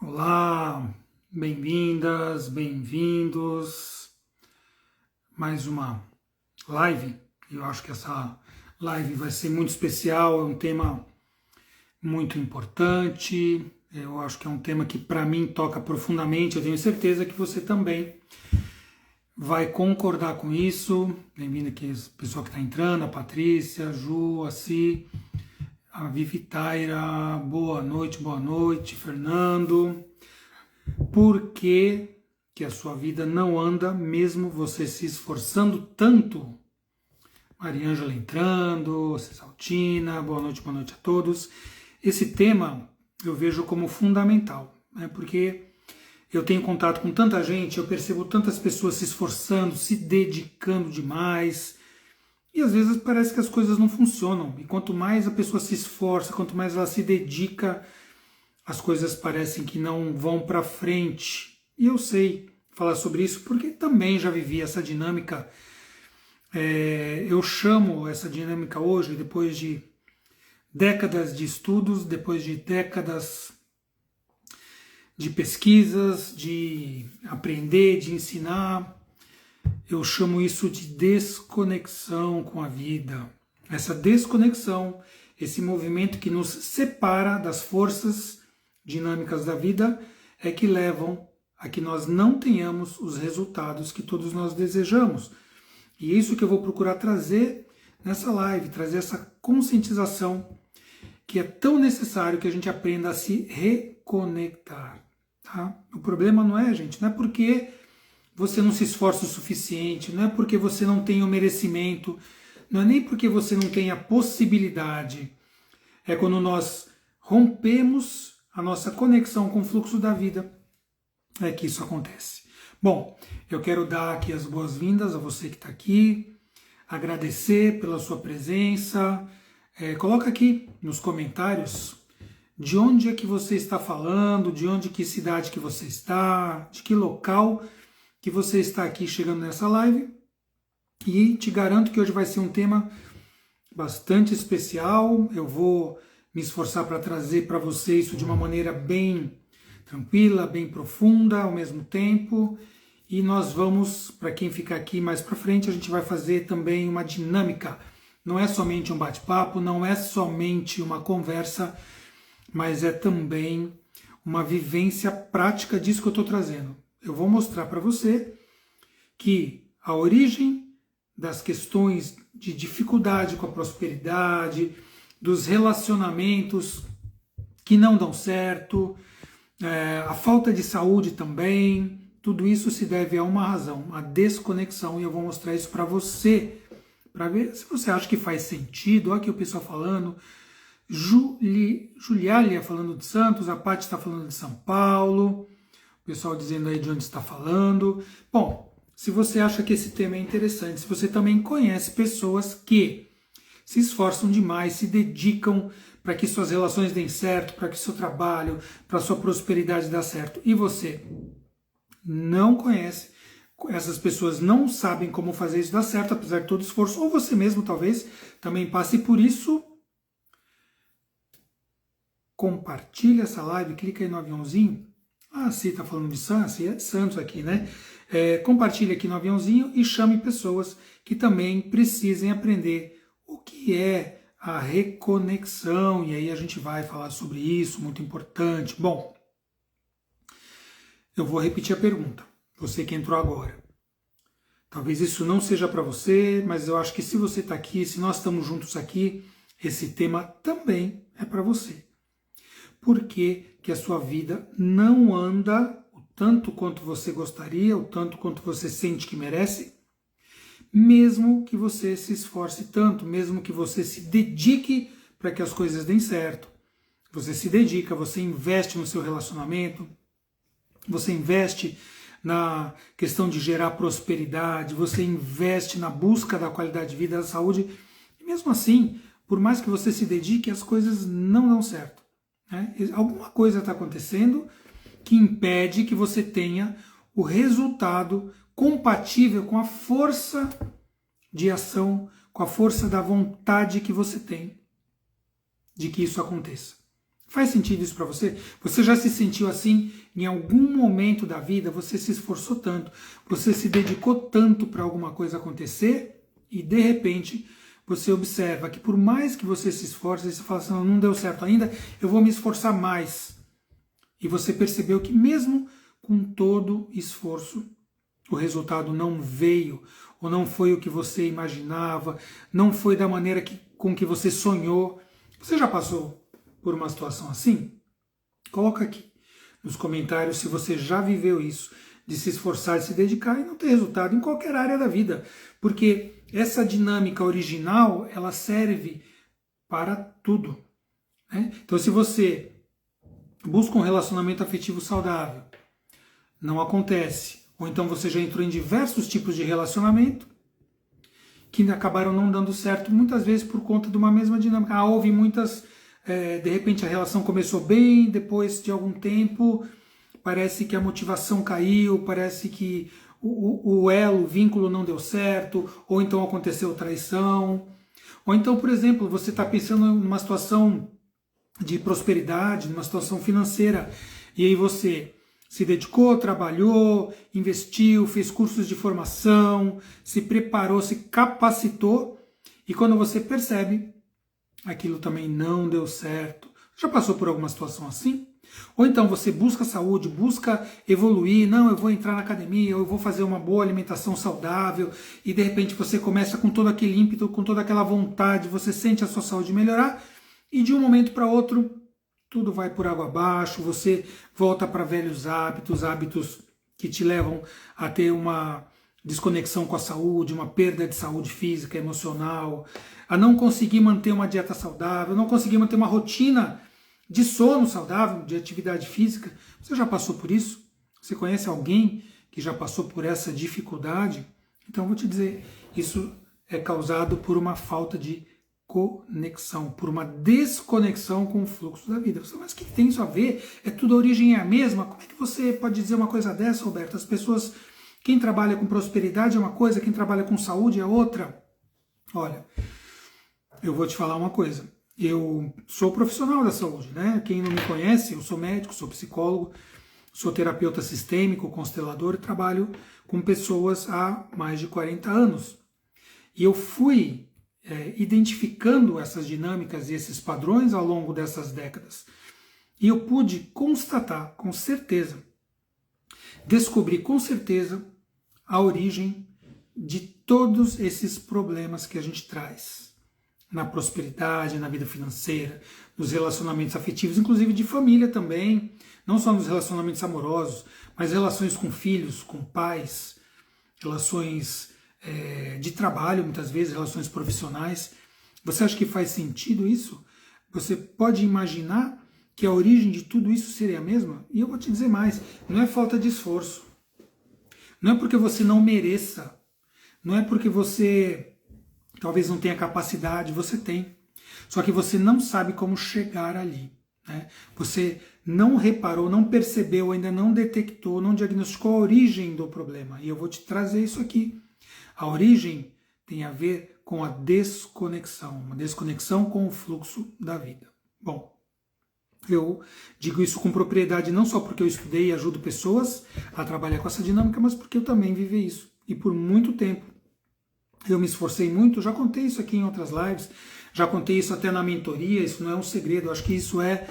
Olá, bem-vindas, bem-vindos. Mais uma live. Eu acho que essa live vai ser muito especial, é um tema muito importante. Eu acho que é um tema que para mim toca profundamente. Eu tenho certeza que você também vai concordar com isso. Bem-vindo aqui o pessoal que está entrando, a Patrícia, a Ju, a Si, a Vivi Taira, boa noite, Fernando. Por que a sua vida não anda mesmo você se esforçando tanto? Mariângela entrando, Cesaltina, boa noite a todos. Esse tema eu vejo como fundamental, né? Porque eu tenho contato com tanta gente, eu percebo tantas pessoas se esforçando, se dedicando demais, e às vezes parece que as coisas não funcionam. E quanto mais a pessoa se esforça, quanto mais ela se dedica, as coisas parecem que não vão para frente. E eu sei falar sobre isso porque também já vivi essa dinâmica. Eu chamo essa dinâmica hoje, depois de décadas de estudos, depois de décadas de pesquisas, de aprender, de ensinar, eu chamo isso de desconexão com a vida. Essa desconexão, esse movimento que nos separa das forças dinâmicas da vida, é que levam a que nós não tenhamos os resultados que todos nós desejamos. E é isso que eu vou procurar trazer nessa live, trazer essa conscientização que é tão necessário que a gente aprenda a se reconectar. Tá? O problema não é, gente, não é porque você não se esforça o suficiente, não é porque você não tem o merecimento, não é nem porque você não tem a possibilidade. É quando nós rompemos a nossa conexão com o fluxo da vida, é que isso acontece. Bom, eu quero dar aqui as boas-vindas a você que está aqui, agradecer pela sua presença. Coloca aqui nos comentários de onde é que você está falando, de onde, que cidade que você está, de que local que você está aqui chegando nessa live. E te garanto que hoje vai ser um tema bastante especial. Eu vou me esforçar para trazer para você isso de uma maneira bem tranquila, bem profunda ao mesmo tempo. E nós vamos, para quem ficar aqui mais para frente, a gente vai fazer também uma dinâmica. Não é somente um bate-papo, não é somente uma conversa, mas é também uma vivência prática disso que eu estou trazendo. Eu vou mostrar para você que a origem das questões de dificuldade com a prosperidade, dos relacionamentos que não dão certo, a falta de saúde também, tudo isso se deve a uma razão, a desconexão, e eu vou mostrar isso para você, para ver se você acha que faz sentido. Olha aqui o pessoal falando, Juliália falando de Santos, a Paty está falando de São Paulo, o pessoal dizendo aí de onde está falando. Bom, se você acha que esse tema é interessante, se você também conhece pessoas que se esforçam demais, se dedicam para que suas relações deem certo, para que seu trabalho, para sua prosperidade dê certo, e você não conhece, essas pessoas não sabem como fazer isso dar certo, apesar de todo esforço, ou você mesmo talvez também passe por isso, compartilha essa live, clica aí no aviãozinho. Sim, está falando de Santos, é Santos aqui, né? Compartilhe aqui no aviãozinho e chame pessoas que também precisem aprender o que é a reconexão, e aí a gente vai falar sobre isso, muito importante. Bom, eu vou repetir a pergunta, você que entrou agora. Talvez isso não seja para você, mas eu acho que se você está aqui, se nós estamos juntos aqui, esse tema também é para você. Por que a sua vida não anda o tanto quanto você gostaria, o tanto quanto você sente que merece, mesmo que você se esforce tanto, mesmo que você se dedique para que as coisas deem certo. Você se dedica, você investe no seu relacionamento, você investe na questão de gerar prosperidade, você investe na busca da qualidade de vida, da saúde, e mesmo assim, por mais que você se dedique, as coisas não dão certo. Alguma coisa está acontecendo que impede que você tenha o resultado compatível com a força de ação, com a força da vontade que você tem de que isso aconteça. Faz sentido isso para você? Você já se sentiu assim em algum momento da vida? Você se esforçou tanto, você se dedicou tanto para alguma coisa acontecer e de repente você observa que por mais que você se esforce, você fala assim, não deu certo ainda, eu vou me esforçar mais. E você percebeu que mesmo com todo esforço, o resultado não veio, ou não foi o que você imaginava, não foi da maneira com que você sonhou. Você já passou por uma situação assim? Coloca aqui nos comentários se você já viveu isso, de se esforçar, de se dedicar e não ter resultado em qualquer área da vida. Porque essa dinâmica original, ela serve para tudo, né? Então se você busca um relacionamento afetivo saudável, não acontece, ou então você já entrou em diversos tipos de relacionamento que acabaram não dando certo, muitas vezes por conta de uma mesma dinâmica. Houve muitas, de repente a relação começou bem, depois de algum tempo parece que a motivação caiu, parece que o elo, o vínculo não deu certo, ou então aconteceu traição, ou então, por exemplo, você está pensando numa situação de prosperidade, numa situação financeira, e aí você se dedicou, trabalhou, investiu, fez cursos de formação, se preparou, se capacitou, e quando você percebe, aquilo também não deu certo. Já passou por alguma situação assim? Ou então você busca saúde, busca evoluir, não, eu vou entrar na academia, eu vou fazer uma boa alimentação saudável, e de repente você começa com todo aquele ímpeto, com toda aquela vontade, você sente a sua saúde melhorar, e de um momento para outro, tudo vai por água abaixo, você volta para velhos hábitos, hábitos que te levam a ter uma desconexão com a saúde, uma perda de saúde física, emocional, a não conseguir manter uma dieta saudável, não conseguir manter uma rotina de sono saudável, de atividade física. Você já passou por isso? Você conhece alguém que já passou por essa dificuldade? Então, vou te dizer, isso é causado por uma falta de conexão, por uma desconexão com o fluxo da vida. Mas o que tem isso a ver? É tudo, a origem é a mesma? Como é que você pode dizer uma coisa dessa, Roberto? As pessoas, quem trabalha com prosperidade é uma coisa, quem trabalha com saúde é outra. Olha, eu vou te falar uma coisa. Eu sou profissional da saúde, né? Quem não me conhece, eu sou médico, sou psicólogo, sou terapeuta sistêmico, constelador e trabalho com pessoas há mais de 40 anos. E eu fui identificando essas dinâmicas e esses padrões ao longo dessas décadas. E eu pude constatar, com certeza, descobrir com certeza a origem de todos esses problemas que a gente traz na prosperidade, na vida financeira, nos relacionamentos afetivos, inclusive de família também, não só nos relacionamentos amorosos, mas relações com filhos, com pais, relações de trabalho, muitas vezes, relações profissionais. Você acha que faz sentido isso? Você pode imaginar que a origem de tudo isso seria a mesma? E eu vou te dizer mais, não é falta de esforço, não é porque você não mereça, não é porque você talvez não tenha capacidade, você tem, só que você não sabe como chegar ali, né? Você não reparou, não percebeu, ainda não detectou, não diagnosticou a origem do problema, e eu vou te trazer isso aqui. A origem tem a ver com a desconexão, uma desconexão com o fluxo da vida. Bom, eu digo isso com propriedade não só porque eu estudei e ajudo pessoas a trabalhar com essa dinâmica, mas porque eu também vivi isso. E por muito tempo eu me esforcei muito, já contei isso aqui em outras lives, já contei isso até na mentoria, isso não é um segredo, eu acho que isso é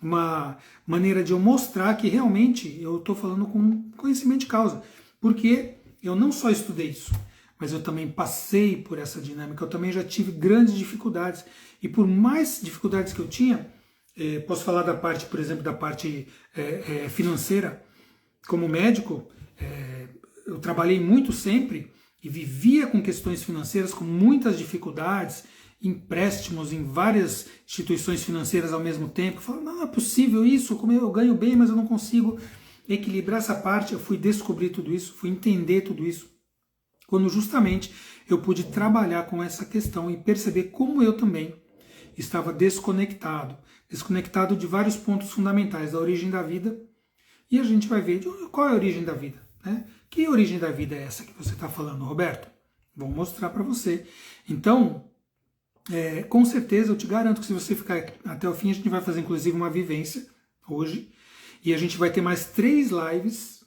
uma maneira de eu mostrar que realmente eu estou falando com conhecimento de causa, porque eu não só estudei isso, mas eu também passei por essa dinâmica, eu também já tive grandes dificuldades, e por mais dificuldades que eu tinha, posso falar da parte, por exemplo, da parte financeira, como médico, eu trabalhei muito sempre, e vivia com questões financeiras, com muitas dificuldades, empréstimos em várias instituições financeiras ao mesmo tempo. Eu falava, não é possível isso, como eu ganho bem, mas eu não consigo equilibrar essa parte. Eu fui descobrir tudo isso, fui entender tudo isso, quando justamente eu pude trabalhar com essa questão e perceber como eu também estava desconectado de vários pontos fundamentais da origem da vida, e a gente vai ver qual é a origem da vida, né? Que origem da vida é essa que você está falando, Roberto? Vou mostrar para você. Então, com certeza, eu te garanto que se você ficar até o fim, a gente vai fazer inclusive uma vivência hoje. E a gente vai ter mais 3 lives.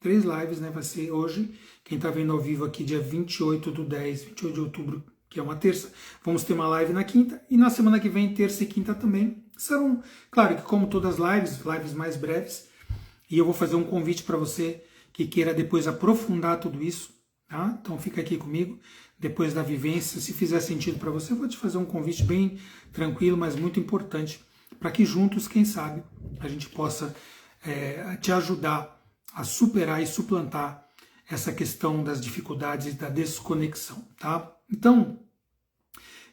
3 lives, né? Vai ser hoje. Quem está vendo ao vivo aqui, dia 28/10, 28 de outubro, que é uma terça. Vamos ter uma live na quinta. E na semana que vem, terça e quinta também. Serão, claro que como todas as lives mais breves. E eu vou fazer um convite para você que queira depois aprofundar tudo isso. Tá? Então fica aqui comigo. Depois da vivência, se fizer sentido para você, eu vou te fazer um convite bem tranquilo, mas muito importante. Para que juntos, quem sabe, a gente possa te ajudar a superar e suplantar essa questão das dificuldades e da desconexão, tá? Então,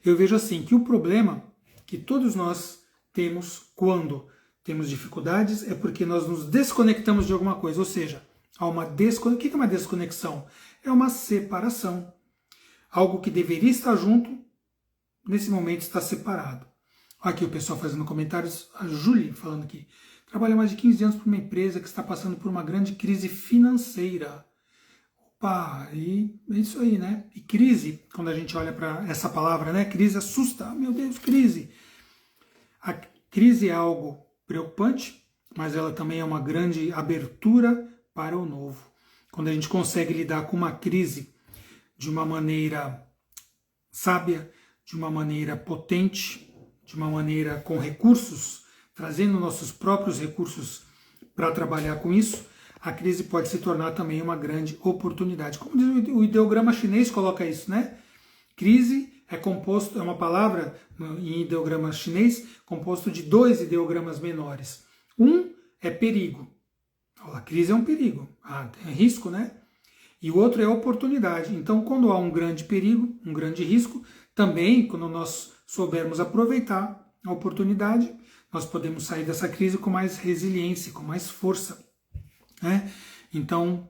eu vejo assim, que o problema que todos nós temos quando temos dificuldades é porque nós nos desconectamos de alguma coisa, ou seja, há uma desconexão. O que é uma desconexão? É uma separação. Algo que deveria estar junto, nesse momento está separado. Aqui o pessoal fazendo comentários, a Julie falando aqui, trabalha há mais de 15 anos para uma empresa que está passando por uma grande crise financeira. Opa, e é isso aí, né? E crise, quando a gente olha para essa palavra, né? Crise assusta, meu Deus, crise. A crise é algo preocupante, mas ela também é uma grande abertura para o novo. Quando a gente consegue lidar com uma crise de uma maneira sábia, de uma maneira potente, de uma maneira com recursos, trazendo nossos próprios recursos para trabalhar com isso, a crise pode se tornar também uma grande oportunidade. Como diz o ideograma chinês, coloca isso, né? Crise é uma palavra em ideograma chinês composto de 2 ideogramas menores. Um é perigo. A crise é um perigo, é risco, né? E o outro é oportunidade. Então, quando há um grande perigo, um grande risco, também, quando nós soubermos aproveitar a oportunidade, nós podemos sair dessa crise com mais resiliência, com mais força, né? Então,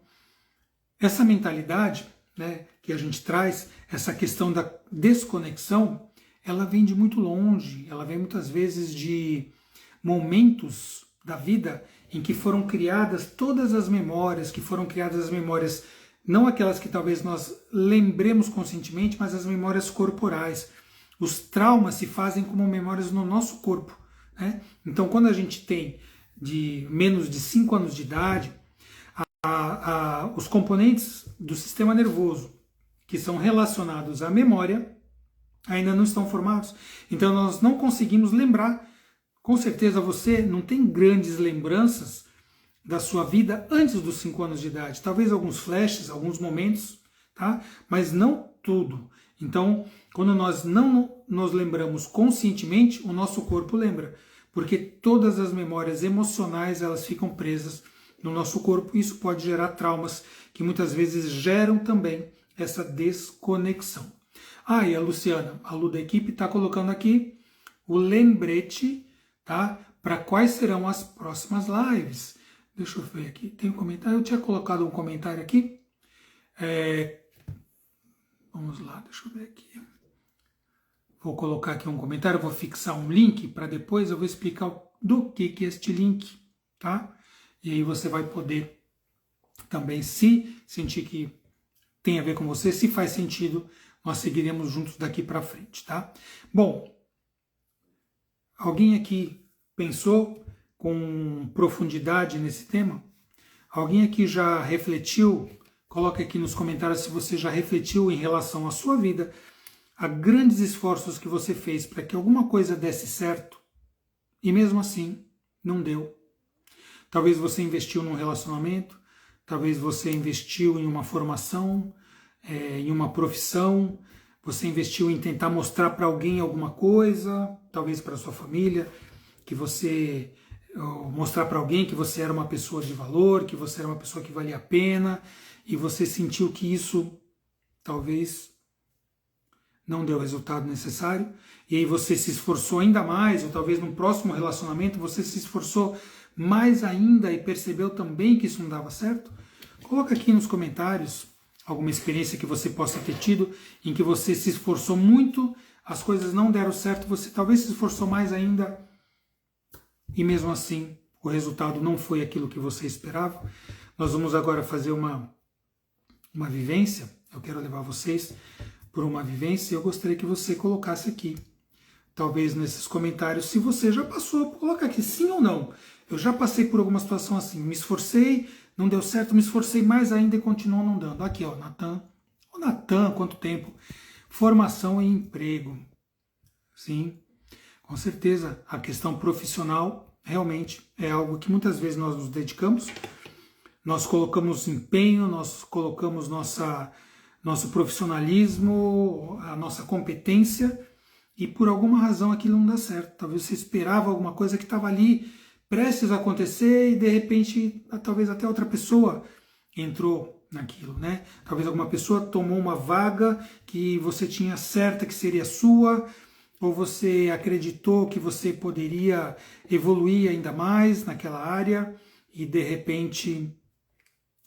essa mentalidade, né, que a gente traz, essa questão da desconexão, ela vem de muito longe, ela vem muitas vezes de momentos da vida em que foram criadas todas as memórias, não aquelas que talvez nós lembremos conscientemente, mas as memórias corporais. Os traumas se fazem como memórias no nosso corpo, né? Então, quando a gente tem de menos de 5 anos de idade, os componentes do sistema nervoso que são relacionados à memória ainda não estão formados. Então, nós não conseguimos lembrar. Com certeza você não tem grandes lembranças da sua vida antes dos 5 anos de idade. Talvez alguns flashes, alguns momentos, tá? Mas não tudo. Então, quando nós não nos lembramos conscientemente, o nosso corpo lembra. Porque todas as memórias emocionais, elas ficam presas no nosso corpo. Isso pode gerar traumas que muitas vezes geram também essa desconexão. E a Luciana, a Lu da equipe, está colocando aqui o lembrete, tá? Para quais serão as próximas lives. Deixa eu ver aqui, tem um comentário, eu tinha colocado um comentário aqui. Vamos lá, deixa eu ver aqui. Vou colocar aqui um comentário, vou fixar um link para depois eu vou explicar do que é este link, tá? E aí você vai poder também, se sentir que tem a ver com você, se faz sentido, nós seguiremos juntos daqui para frente, tá? Bom, alguém aqui pensou com profundidade nesse tema? Alguém aqui já refletiu? Coloca aqui nos comentários se você já refletiu em relação à sua vida, a grandes esforços que você fez para que alguma coisa desse certo e mesmo assim não deu. Talvez você investiu num relacionamento, talvez você investiu em uma formação, em uma profissão, você investiu em tentar mostrar para alguém alguma coisa, talvez para sua família, que você mostrar para alguém que você era uma pessoa de valor, que você era uma pessoa que valia a pena, e você sentiu que isso talvez não deu o resultado necessário, e aí você se esforçou ainda mais, ou talvez no próximo relacionamento você se esforçou mais ainda e percebeu também que isso não dava certo. Coloca aqui nos comentários alguma experiência que você possa ter tido, em que você se esforçou muito, as coisas não deram certo, você talvez se esforçou mais ainda, e mesmo assim o resultado não foi aquilo que você esperava. Nós vamos agora fazer uma vivência, eu quero levar vocês por uma vivência, eu gostaria que você colocasse aqui, talvez nesses comentários, se você já passou, coloca aqui sim ou não. Eu já passei por alguma situação assim, me esforcei, não deu certo, me esforcei mais ainda e continuou não dando. Aqui, ó, Natan. O Natan, quanto tempo? Formação e emprego. Sim, com certeza. A questão profissional realmente é algo que muitas vezes nós nos dedicamos, nós colocamos empenho, nós colocamos nosso profissionalismo, a nossa competência, e por alguma razão aquilo não dá certo. Talvez você esperava alguma coisa que estava ali prestes a acontecer e de repente talvez até outra pessoa entrou naquilo, né? Talvez alguma pessoa tomou uma vaga que você tinha certa que seria sua, ou você acreditou que você poderia evoluir ainda mais naquela área e de repente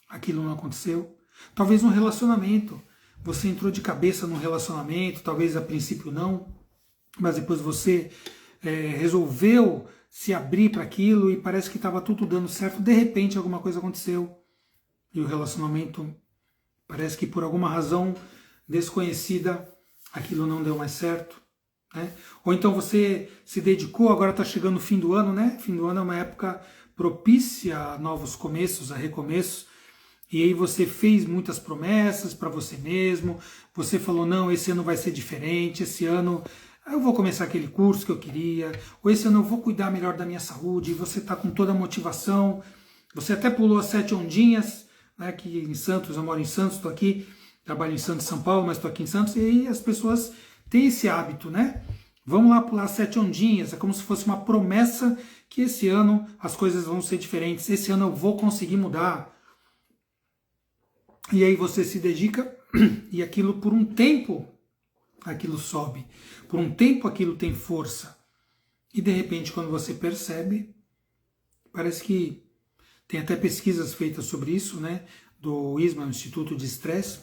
aquilo não aconteceu. Talvez um relacionamento, você entrou de cabeça num relacionamento, talvez a princípio não, mas depois você resolveu se abrir para aquilo e parece que estava tudo dando certo, de repente alguma coisa aconteceu e o relacionamento parece que por alguma razão desconhecida aquilo não deu mais certo, né? Ou então você se dedicou, agora está chegando o fim do ano, né? Fim do ano é uma época propícia a novos começos, a recomeços, e aí você fez muitas promessas para você mesmo, você falou, não, esse ano vai ser diferente, esse ano eu vou começar aquele curso que eu queria, ou esse ano eu vou cuidar melhor da minha saúde, e você está com toda a motivação, você até pulou as 7 ondinhas, né, que em Santos, eu moro em Santos, estou aqui, trabalho em Santos, São Paulo, mas estou aqui em Santos, e aí as pessoas têm esse hábito, né? Vamos lá pular as 7 ondinhas, é como se fosse uma promessa que esse ano as coisas vão ser diferentes, esse ano eu vou conseguir mudar. E aí você se dedica e aquilo por um tempo, aquilo sobe. Por um tempo aquilo tem força. E de repente quando você percebe, parece que tem até pesquisas feitas sobre isso, né? Do ISMA, Instituto de Estresse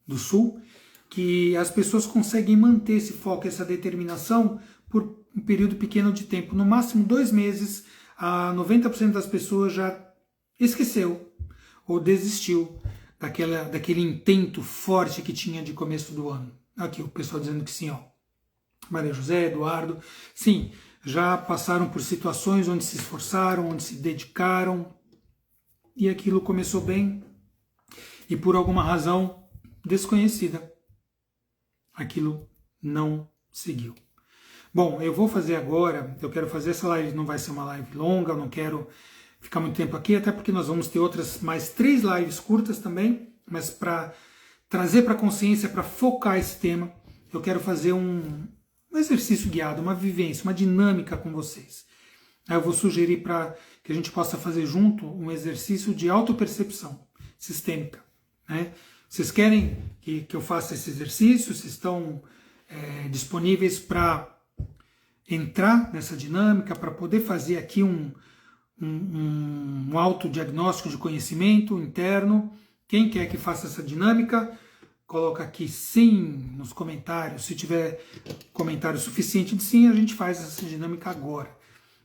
do Sul, que as pessoas conseguem manter esse foco, essa determinação por um período pequeno de tempo. No máximo 2 meses, a 90% das pessoas já esqueceu ou desistiu daquele intento forte que tinha de começo do ano. Aqui o pessoal dizendo que sim, ó. Maria José, Eduardo, sim, já passaram por situações onde se esforçaram, onde se dedicaram, e aquilo começou bem, e por alguma razão desconhecida, aquilo não seguiu. Bom, eu vou fazer agora, eu quero fazer essa live, não vai ser uma live longa, eu não quero ficar muito tempo aqui, até porque nós vamos ter outras, mais 3 lives curtas também, mas para trazer para a consciência, para focar esse tema, eu quero fazer um exercício guiado, uma vivência, uma dinâmica com vocês. Aí eu vou sugerir para que a gente possa fazer junto um exercício de autopercepção sistêmica, né? Vocês querem que eu faça esse exercício? Vocês estão disponíveis para entrar nessa dinâmica, para poder fazer aqui um autodiagnóstico de conhecimento interno? Quem quer que faça essa dinâmica, coloca aqui sim nos comentários. Se tiver comentário suficiente de sim, a gente faz essa dinâmica agora,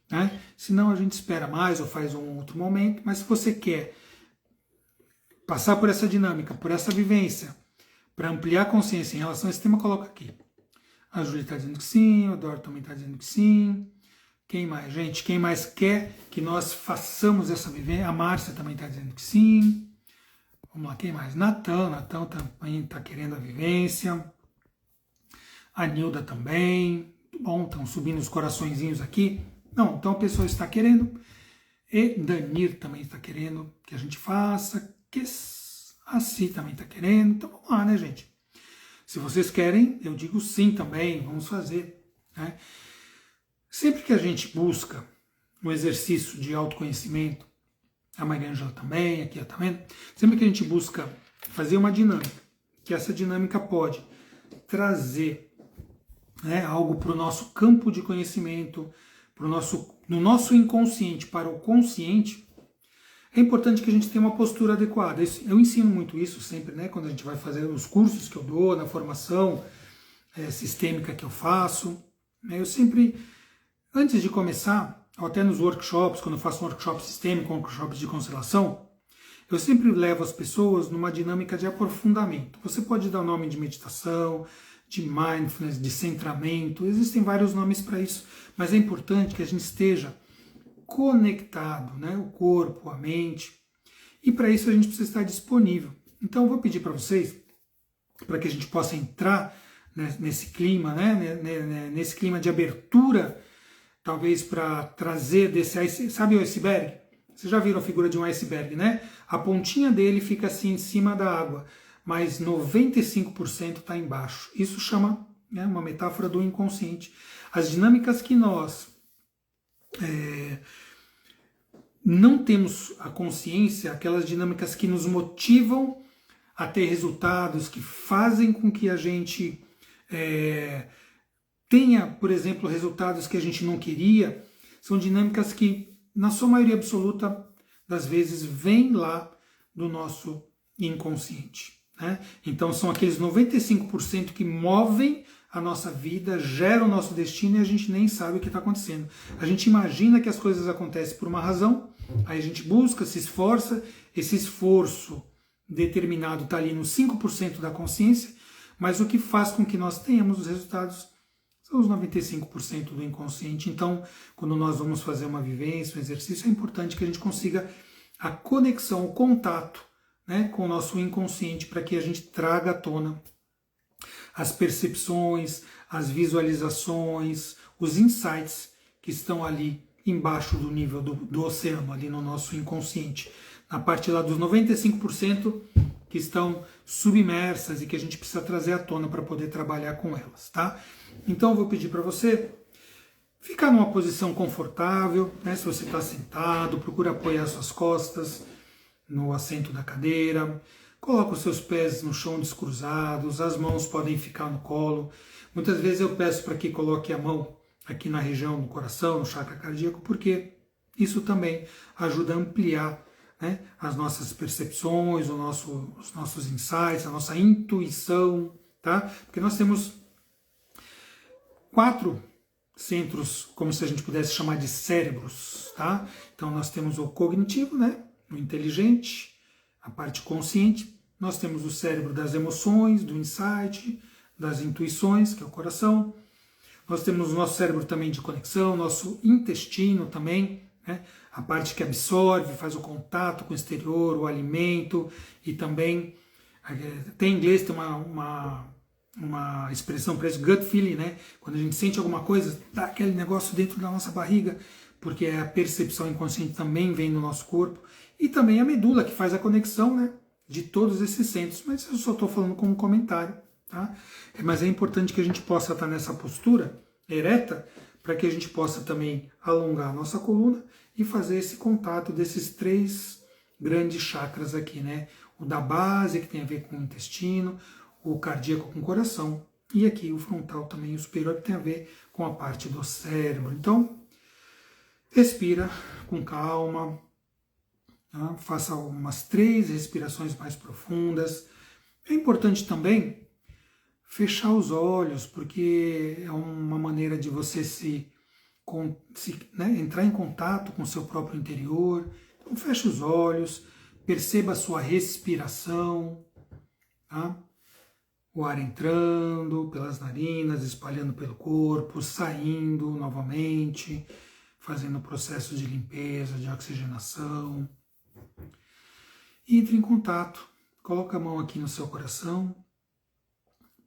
né? Se não, a gente espera mais ou faz um outro momento. Mas se você quer passar por essa dinâmica, por essa vivência, para ampliar a consciência em relação a esse tema, coloca aqui. A Júlia está dizendo que sim, o Eduardo também está dizendo que sim. Quem mais, gente? Quem mais quer que nós façamos essa vivência? A Márcia também está dizendo que sim. Vamos lá, quem mais? Natan também está querendo a vivência. A Nilda também. Muito bom, estão subindo os coraçõezinhos aqui. Não, então a pessoa está querendo. E Danir também está querendo que a gente faça. Que a Si também está querendo. Então vamos lá, né, gente? Se vocês querem, eu digo sim também, vamos fazer, né? Sempre que a gente busca um exercício de autoconhecimento, a Maria Ângela também, aqui tá vendo? Sempre que a gente busca fazer uma dinâmica, que essa dinâmica pode trazer, né, algo para o nosso campo de conhecimento, no nosso inconsciente para o consciente, é importante que a gente tenha uma postura adequada. Eu ensino muito isso sempre, né, quando a gente vai fazer os cursos que eu dou, na formação sistêmica que eu faço. Eu sempre, antes de começar, ou até nos workshops, quando eu faço um workshop sistêmico, workshops de constelação, eu sempre levo as pessoas numa dinâmica de aprofundamento. Você pode dar o nome de meditação, de mindfulness, de centramento, existem vários nomes para isso, mas é importante que a gente esteja conectado, né? O corpo, a mente, e para isso a gente precisa estar disponível. Então eu vou pedir para vocês, para que a gente possa entrar nesse clima, né? Nesse clima de abertura, talvez para trazer desse, sabe o iceberg? Vocês já viram a figura de um iceberg, né? A pontinha dele fica assim em cima da água, mas 95% está embaixo. Isso chama, né, uma metáfora do inconsciente. As dinâmicas que nós não temos a consciência, aquelas dinâmicas que nos motivam a ter resultados, que fazem com que a gente tenha, por exemplo, resultados que a gente não queria, são dinâmicas que, na sua maioria absoluta das vezes, vêm lá do nosso inconsciente, né? Então são aqueles 95% que movem a nossa vida, geram o nosso destino e a gente nem sabe o que está acontecendo. A gente imagina que as coisas acontecem por uma razão, aí a gente busca, se esforça, esse esforço determinado está ali nos 5% da consciência, mas o que faz com que nós tenhamos os resultados são os 95% do inconsciente. Então, quando nós vamos fazer uma vivência, um exercício, é importante que a gente consiga a conexão, o contato, né, com o nosso inconsciente, para que a gente traga à tona as percepções, as visualizações, os insights que estão ali embaixo do nível do oceano, ali no nosso inconsciente. Na parte lá dos 95% que estão submersas e que a gente precisa trazer à tona para poder trabalhar com elas, tá? Então eu vou pedir para você ficar numa posição confortável, né? Se você está sentado, procura apoiar suas costas no assento da cadeira, coloca os seus pés no chão descruzados, as mãos podem ficar no colo. Muitas vezes eu peço para que coloque a mão aqui na região do coração, no chakra cardíaco, porque isso também ajuda a ampliar, né, as nossas percepções, os nossos insights, a nossa intuição, tá? Porque nós temos 4 centros, como se a gente pudesse chamar de cérebros, tá? Então nós temos o cognitivo, né, o inteligente, a parte consciente, nós temos o cérebro das emoções, do insight, das intuições, que é o coração, nós temos o nosso cérebro também de conexão, nosso intestino também, né, a parte que absorve, faz o contato com o exterior, o alimento, e também, tem em inglês, tem uma expressão para isso, gut feeling, né? Quando a gente sente alguma coisa, dá aquele negócio dentro da nossa barriga, porque a percepção inconsciente também vem no nosso corpo, e também a medula, que faz a conexão, né, de todos esses centros, mas eu só estou falando como comentário, tá? Mas é importante que a gente possa estar nessa postura ereta, para que a gente possa também alongar a nossa coluna e fazer esse contato desses 3 grandes chakras aqui, né? O da base, que tem a ver com o intestino, o cardíaco com o coração, e aqui o frontal também, o superior, que tem a ver com a parte do cérebro. Então, respira com calma, tá? Faça umas 3 respirações mais profundas. É importante também fechar os olhos, porque é uma maneira de você né, entrar em contato com o seu próprio interior. Então feche os olhos, perceba a sua respiração, tá? O ar entrando pelas narinas, espalhando pelo corpo, saindo novamente, fazendo o processo de limpeza, de oxigenação. Entre em contato, coloca a mão aqui no seu coração,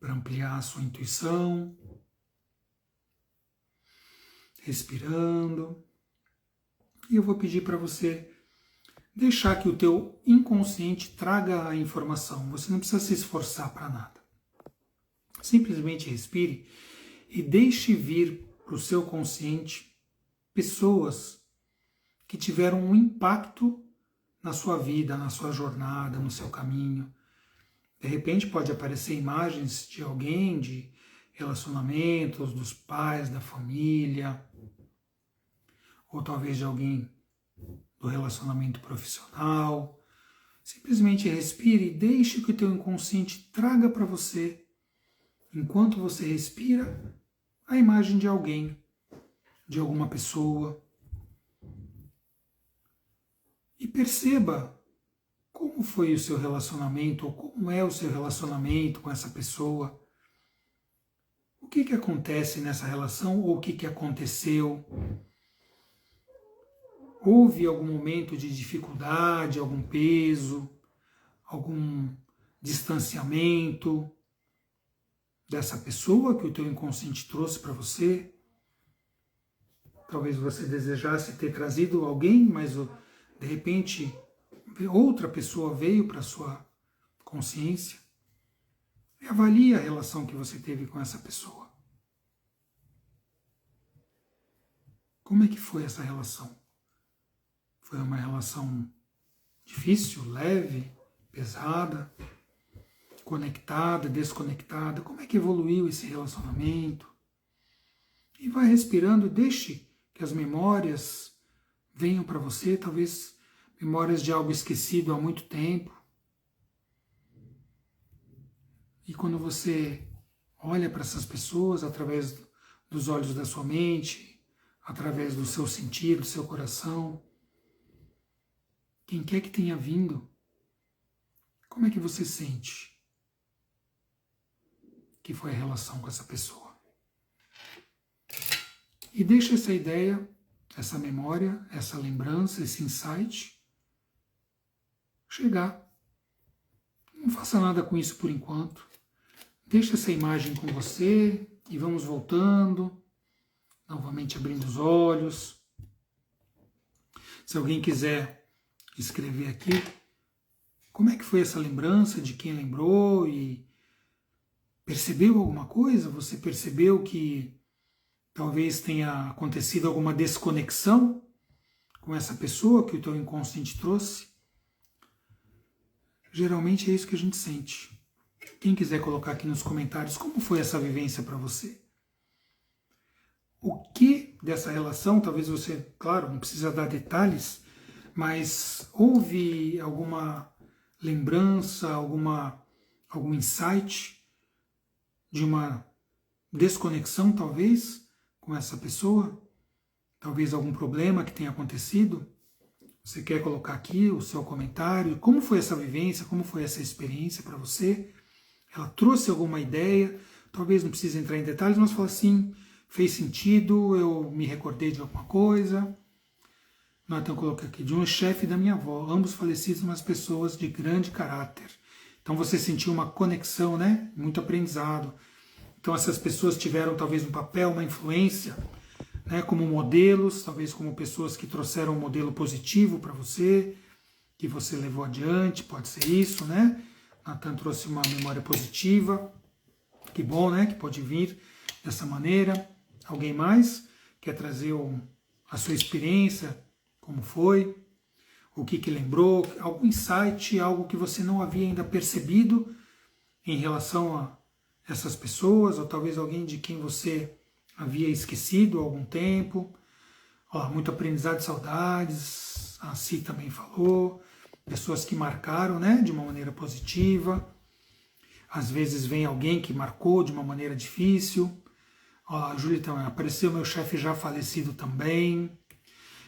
para ampliar a sua intuição, respirando. E eu vou pedir para você deixar que o teu inconsciente traga a informação. Você não precisa se esforçar para nada. Simplesmente respire e deixe vir para o seu consciente pessoas que tiveram um impacto na sua vida, na sua jornada, no seu caminho. De repente pode aparecer imagens de alguém, de relacionamentos, dos pais, da família, ou talvez de alguém do relacionamento profissional. Simplesmente respire e deixe que o teu inconsciente traga para você, enquanto você respira, a imagem de alguém, de alguma pessoa. E perceba como foi o seu relacionamento, ou como é o seu relacionamento com essa pessoa. O que acontece nessa relação, ou o que aconteceu? Houve algum momento de dificuldade, algum peso, algum distanciamento dessa pessoa que o teu inconsciente trouxe para você? Talvez você desejasse ter trazido alguém, mas de repente outra pessoa veio para a sua consciência. E avalie a relação que você teve com essa pessoa. Como é que foi essa relação? Foi uma relação difícil, leve, pesada, conectada, desconectada? Como é que evoluiu esse relacionamento? E vai respirando, deixe que as memórias venham para você, talvez memórias de algo esquecido há muito tempo. E quando você olha para essas pessoas através dos olhos da sua mente, através do seu sentido, do seu coração, quem quer que tenha vindo, como é que você sente que foi a relação com essa pessoa? E deixa essa ideia, essa memória, essa lembrança, esse insight chegar. Não faça nada com isso por enquanto. Deixa essa imagem com você e vamos voltando, novamente abrindo os olhos. Se alguém quiser escrever aqui, como é que foi essa lembrança, de quem lembrou e percebeu alguma coisa? Você percebeu que talvez tenha acontecido alguma desconexão com essa pessoa que o teu inconsciente trouxe? Geralmente é isso que a gente sente. Quem quiser colocar aqui nos comentários como foi essa vivência para você. O que dessa relação, talvez você, claro, não precisa dar detalhes, mas houve alguma lembrança, algum insight de uma desconexão, talvez, com essa pessoa? Talvez algum problema que tenha acontecido? Você quer colocar aqui o seu comentário? Como foi essa vivência? Como foi essa experiência para você? Ela trouxe alguma ideia? Talvez não precise entrar em detalhes, mas fala assim, fez sentido, eu me recordei de alguma coisa. Então coloquei aqui, de um chefe da minha avó, ambos falecidos, mas pessoas de grande caráter. Então você sentiu uma conexão, né? Muito aprendizado. Então essas pessoas tiveram talvez um papel, uma influência, né? Como modelos, talvez como pessoas que trouxeram um modelo positivo para você, que você levou adiante, pode ser isso, né? Natan trouxe uma memória positiva, que bom, né? Que pode vir dessa maneira. Alguém mais quer trazer a sua experiência, como foi, o que lembrou, algum insight, algo que você não havia ainda percebido em relação a essas pessoas, ou talvez alguém de quem você havia esquecido há algum tempo. Ó, muito aprendizado e saudades, a Si também falou. Pessoas que marcaram, né, de uma maneira positiva. Às vezes vem alguém que marcou de uma maneira difícil. Ó, a Júlia também, apareceu meu chefe já falecido também.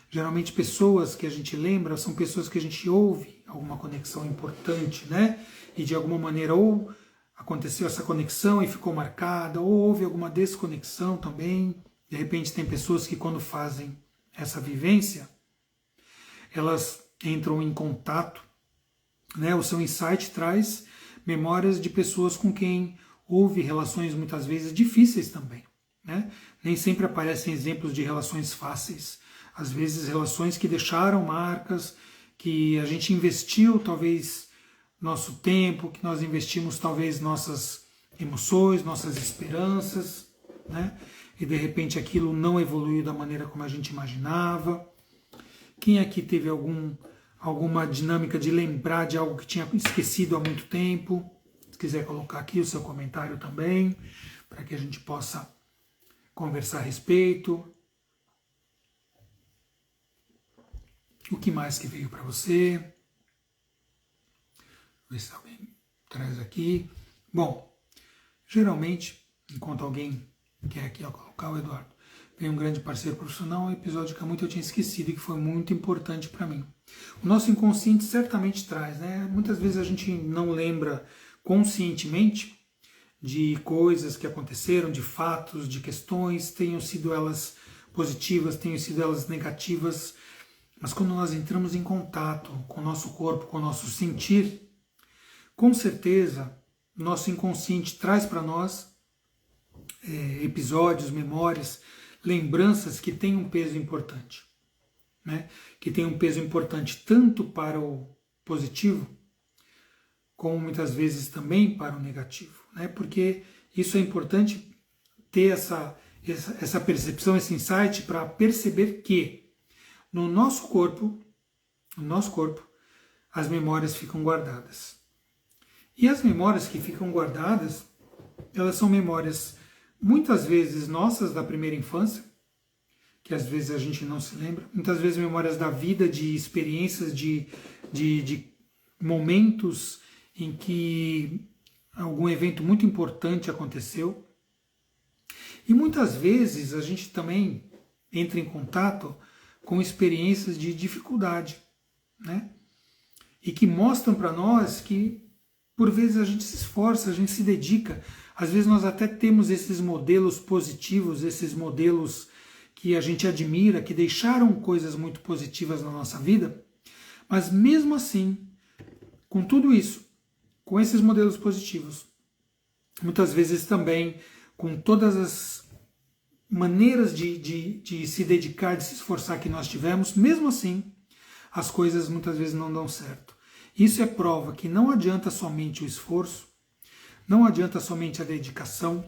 Geralmente pessoas que a gente lembra são pessoas que a gente ouve alguma conexão importante, né? E de alguma maneira ou aconteceu essa conexão e ficou marcada, ou houve alguma desconexão também. De repente tem pessoas que quando fazem essa vivência, elas entram em contato, né? O seu insight traz memórias de pessoas com quem houve relações muitas vezes difíceis também, né? Nem sempre aparecem exemplos de relações fáceis. Às vezes relações que deixaram marcas, que a gente investiu talvez nosso tempo, que nós investimos talvez nossas emoções, nossas esperanças, né? E de repente aquilo não evoluiu da maneira como a gente imaginava. Quem aqui teve alguma dinâmica de lembrar de algo que tinha esquecido há muito tempo? Se quiser colocar aqui o seu comentário também, para que a gente possa conversar a respeito. O que mais que veio para você? Ver se alguém traz aqui. Bom, geralmente, enquanto alguém quer aqui colocar o Eduardo, ganhei um grande parceiro profissional, um episódio que há muito eu tinha esquecido e que foi muito importante para mim. O nosso inconsciente certamente traz, né? Muitas vezes a gente não lembra conscientemente de coisas que aconteceram, de fatos, de questões, tenham sido elas positivas, tenham sido elas negativas, mas quando nós entramos em contato com o nosso corpo, com o nosso sentir, com certeza nosso inconsciente traz para nós episódios, memórias, lembranças que têm um peso importante, né? Que tem um peso importante tanto para o positivo, como muitas vezes também para o negativo, né? Porque isso é importante ter essa percepção, esse insight para perceber que no nosso corpo, as memórias ficam guardadas. E as memórias que ficam guardadas, elas são memórias muitas vezes nossas da primeira infância, que às vezes a gente não se lembra, muitas vezes memórias da vida, de experiências, de momentos em que algum evento muito importante aconteceu. E muitas vezes a gente também entra em contato com experiências de dificuldade, né? E que mostram para nós que por vezes a gente se esforça, a gente se dedica. Às vezes nós até temos esses modelos positivos, esses modelos que a gente admira, que deixaram coisas muito positivas na nossa vida, mas mesmo assim, com tudo isso, com esses modelos positivos, muitas vezes também com todas as maneiras de se dedicar, de se esforçar que nós tivemos, mesmo assim, as coisas muitas vezes não dão certo. Isso é prova que não adianta somente o esforço, não adianta somente a dedicação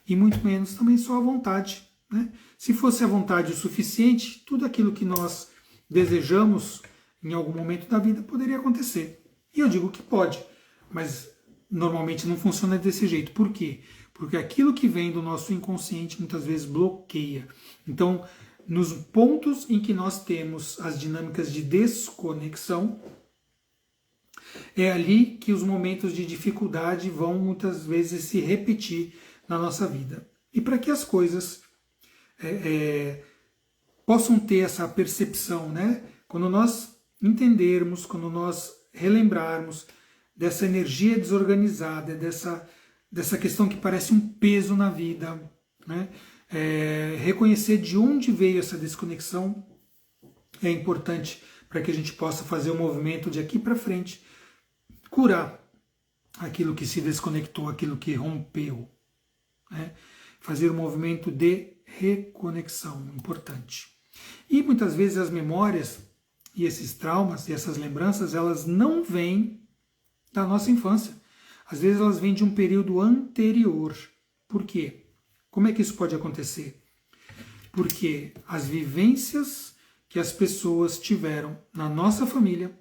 e muito menos também só a vontade, né? Se fosse a vontade o suficiente, tudo aquilo que nós desejamos em algum momento da vida poderia acontecer. E eu digo que pode, mas normalmente não funciona desse jeito. Por quê? Porque aquilo que vem do nosso inconsciente muitas vezes bloqueia. Então, nos pontos em que nós temos as dinâmicas de desconexão, é ali que os momentos de dificuldade vão muitas vezes se repetir na nossa vida. E para que as coisas possam ter essa percepção, né? Quando nós entendermos, quando nós relembrarmos dessa energia desorganizada, dessa questão que parece um peso na vida, né? Reconhecer de onde veio essa desconexão é importante para que a gente possa fazer o movimento de aqui para frente, curar aquilo que se desconectou, aquilo que rompeu, né? Fazer o movimento de reconexão, importante. E muitas vezes as memórias e esses traumas e essas lembranças, elas não vêm da nossa infância. Às vezes elas vêm de um período anterior. Por quê? Como é que isso pode acontecer? Porque as vivências que as pessoas tiveram na nossa família,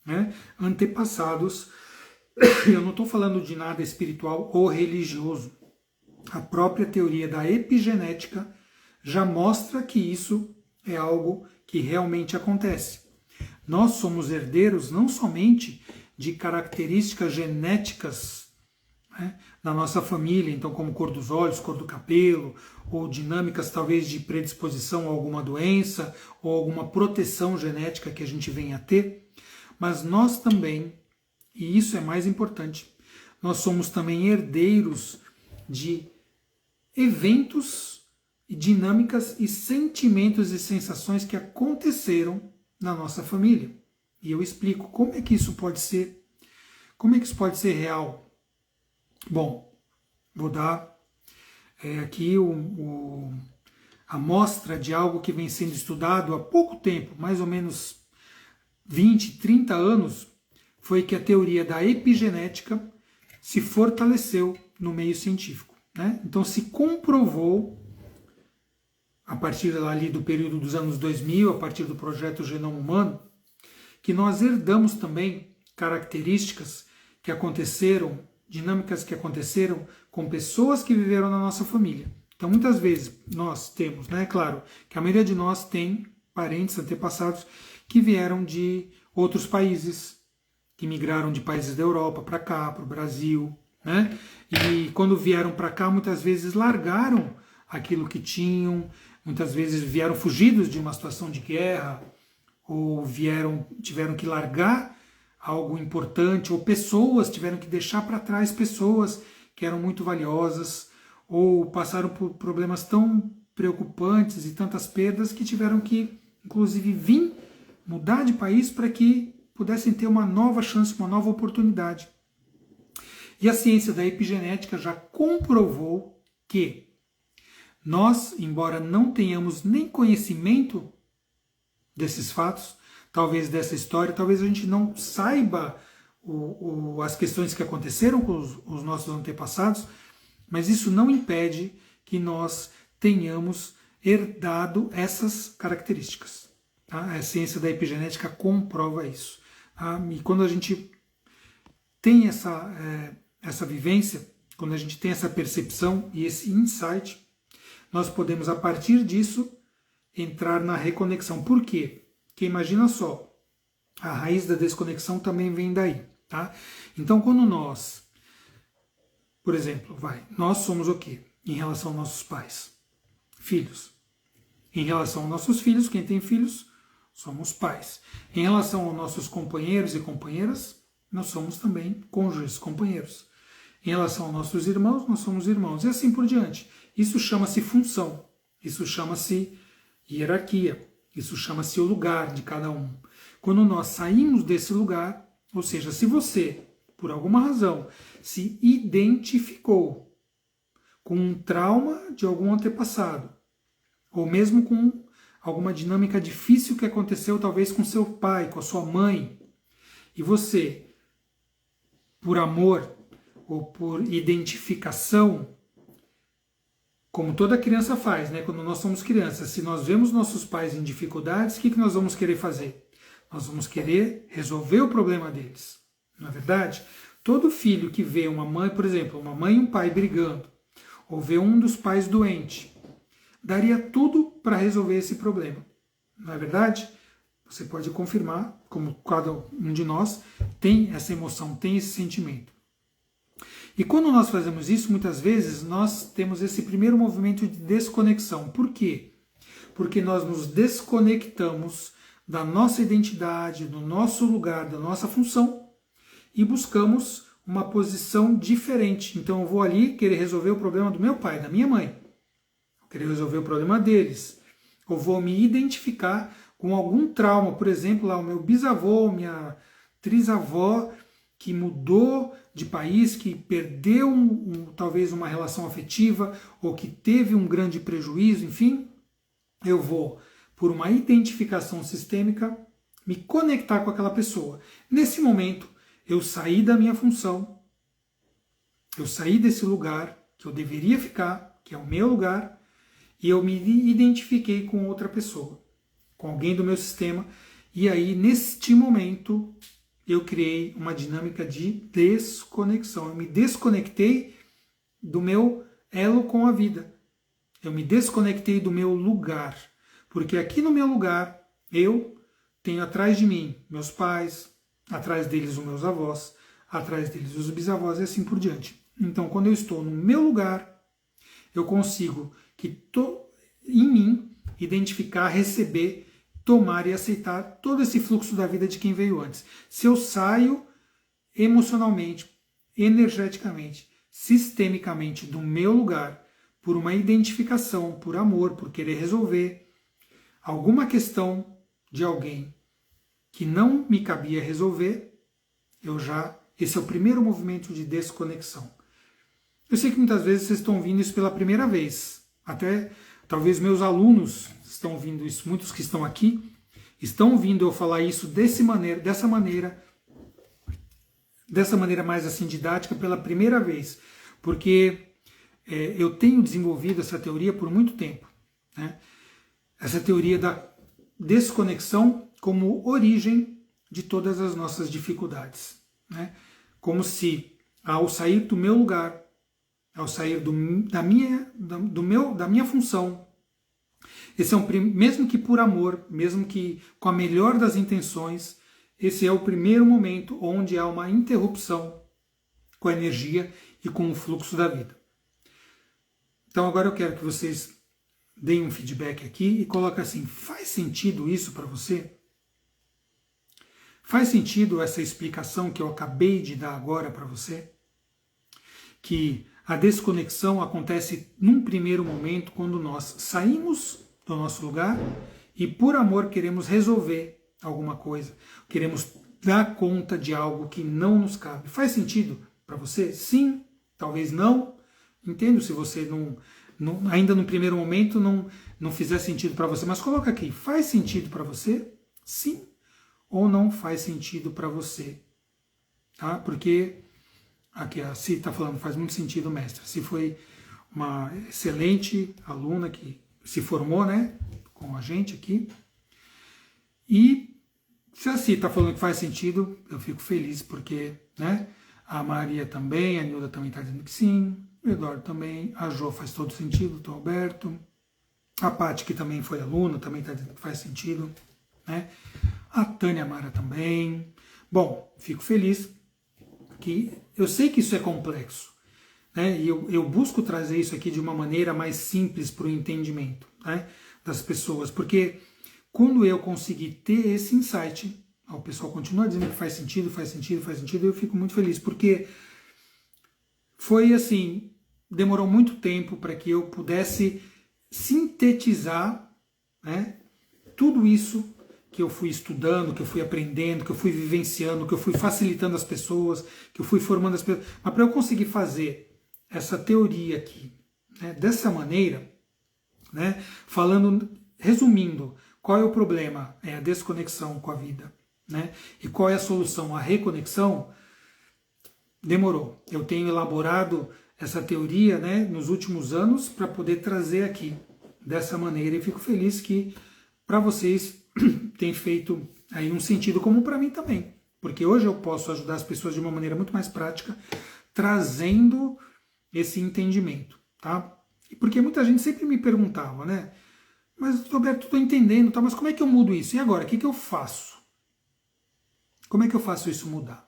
né, antepassados, eu não estou falando de nada espiritual ou religioso. A própria teoria da epigenética já mostra que isso é algo que realmente acontece. Nós somos herdeiros não somente de características genéticas, né, na nossa família, então como cor dos olhos, cor do cabelo, ou dinâmicas talvez de predisposição a alguma doença, ou alguma proteção genética que a gente venha a ter, mas nós também, e isso é mais importante, nós somos também herdeiros de eventos, dinâmicas e sentimentos e sensações que aconteceram na nossa família. E eu explico como é que isso pode ser, como é que isso pode ser real. Bom, vou dar aqui a amostra de algo que vem sendo estudado há pouco tempo, mais ou menos 20, 30 anos, foi que a teoria da epigenética se fortaleceu no meio científico, né? Então se comprovou, a partir ali do período dos anos 2000, a partir do projeto Genoma Humano, que nós herdamos também características que aconteceram, dinâmicas que aconteceram com pessoas que viveram na nossa família. Então muitas vezes nós temos, né, claro, que a maioria de nós tem parentes, antepassados que vieram de outros países, que migraram de países da Europa para cá, para o Brasil, né? E quando vieram para cá, muitas vezes largaram aquilo que tinham, muitas vezes vieram fugidos de uma situação de guerra, ou tiveram que largar algo importante, ou pessoas tiveram que deixar para trás pessoas que eram muito valiosas, ou passaram por problemas tão preocupantes e tantas perdas que tiveram que, inclusive, vir mudar de país para que pudessem ter uma nova chance, uma nova oportunidade. E a ciência da epigenética já comprovou que nós, embora não tenhamos nem conhecimento desses fatos, talvez dessa história, talvez a gente não saiba as questões que aconteceram com os nossos antepassados, mas isso não impede que nós tenhamos herdado essas características. Tá? A ciência da epigenética comprova isso. Tá? E quando a gente tem essa vivência, quando a gente tem essa percepção e esse insight, nós podemos, a partir disso, entrar na reconexão. Por quê? Porque imagina só, a raiz da desconexão também vem daí. Tá? Então, quando nós, por exemplo, nós somos o quê? Em relação aos nossos pais? Filhos. Em relação aos nossos filhos, quem tem filhos, somos pais. Em relação aos nossos companheiros e companheiras, nós somos também cônjuges, companheiros. Em relação aos nossos irmãos, nós somos irmãos. E assim por diante. Isso chama-se função. Isso chama-se hierarquia. Isso chama-se o lugar de cada um. Quando nós saímos desse lugar, ou seja, se você, por alguma razão, se identificou com um trauma de algum antepassado, ou mesmo com alguma dinâmica difícil que aconteceu talvez com seu pai, com a sua mãe, e você, por amor ou por identificação, como toda criança faz, né? Quando nós somos crianças, se nós vemos nossos pais em dificuldades, o que nós vamos querer fazer? Nós vamos querer resolver o problema deles. Não é verdade? Todo filho que vê uma mãe, por exemplo, uma mãe e um pai brigando, ou vê um dos pais doente, daria tudo para resolver esse problema. Não é verdade? Você pode confirmar, como cada um de nós tem essa emoção, tem esse sentimento. E quando nós fazemos isso, muitas vezes nós temos esse primeiro movimento de desconexão. Por quê? Porque nós nos desconectamos da nossa identidade, do nosso lugar, da nossa função e buscamos uma posição diferente. Então eu vou ali querer resolver o problema do meu pai, da minha mãe. Eu querer resolver o problema deles. Eu vou me identificar com algum trauma, por exemplo, lá o meu bisavô, minha trisavó, que mudou de país, que perdeu talvez uma relação afetiva, ou que teve um grande prejuízo, enfim, eu vou, por uma identificação sistêmica, me conectar com aquela pessoa. Nesse momento, eu saí da minha função, eu saí desse lugar que eu deveria ficar, que é o meu lugar, e eu me identifiquei com outra pessoa, com alguém do meu sistema, e aí, neste momento, eu criei uma dinâmica de desconexão. Eu me desconectei do meu elo com a vida. Eu me desconectei do meu lugar. Porque aqui no meu lugar, eu tenho atrás de mim meus pais, atrás deles os meus avós, atrás deles os bisavós e assim por diante. Então, quando eu estou no meu lugar, eu consigo em mim identificar, receber, tomar e aceitar todo esse fluxo da vida de quem veio antes. Se eu saio emocionalmente, energeticamente, sistemicamente do meu lugar, por uma identificação, por amor, por querer resolver alguma questão de alguém que não me cabia resolver, esse é o primeiro movimento de desconexão. Eu sei que muitas vezes vocês estão ouvindo isso pela primeira vez, até talvez meus alunos estão ouvindo isso, muitos que estão aqui estão ouvindo eu falar isso dessa maneira mais assim didática pela primeira vez, porque eu tenho desenvolvido essa teoria por muito tempo, né? Essa teoria da desconexão como origem de todas as nossas dificuldades, né? Como se ao sair do meu lugar, ao sair da minha função, esse é mesmo que por amor, mesmo que com a melhor das intenções, esse é o primeiro momento onde há uma interrupção com a energia e com o fluxo da vida. Então agora eu quero que vocês deem um feedback aqui e coloquem assim, faz sentido isso para você? Faz sentido essa explicação que eu acabei de dar agora para você? Que a desconexão acontece num primeiro momento quando nós saímos do nosso lugar e por amor queremos resolver alguma coisa, queremos dar conta de algo que não nos cabe. Faz sentido para você? Sim, talvez não. Entendo se você ainda no primeiro momento não fizer sentido para você, mas coloca aqui, faz sentido para você? Sim ou não faz sentido para você? Tá? Porque aqui a Si está falando, faz muito sentido, mestre. Si foi uma excelente aluna que se formou, né, com a gente aqui. E se a Si está falando que faz sentido, eu fico feliz, porque, né, a Maria também, a Nilda também está dizendo que sim, o Eduardo também, a Jo faz todo sentido, o Tom Alberto, a Paty, que também foi aluna, também está dizendo que faz sentido, né, a Tânia Mara também. Bom, fico feliz que eu sei que isso é complexo, né, e eu busco trazer isso aqui de uma maneira mais simples para o entendimento, né, das pessoas, porque quando eu conseguir ter esse insight, o pessoal continua dizendo que faz sentido, faz sentido, faz sentido, eu fico muito feliz, porque foi assim, demorou muito tempo para que eu pudesse sintetizar, né, tudo isso que eu fui estudando, que eu fui aprendendo, que eu fui vivenciando, que eu fui facilitando as pessoas, que eu fui formando as pessoas. Mas para eu conseguir fazer essa teoria aqui, né, dessa maneira, né, falando, resumindo, qual é o problema? É a desconexão com a vida, né? E qual é a solução? A reconexão? Demorou. Eu tenho elaborado essa teoria, né, nos últimos anos para poder trazer aqui dessa maneira, e fico feliz que para vocês tem feito aí um sentido, como para mim também, porque hoje eu posso ajudar as pessoas de uma maneira muito mais prática, trazendo esse entendimento, tá? E porque muita gente sempre me perguntava, né, mas Roberto, estou entendendo, tá, mas como é que eu mudo isso? E agora, o que eu faço? Como é que eu faço isso mudar?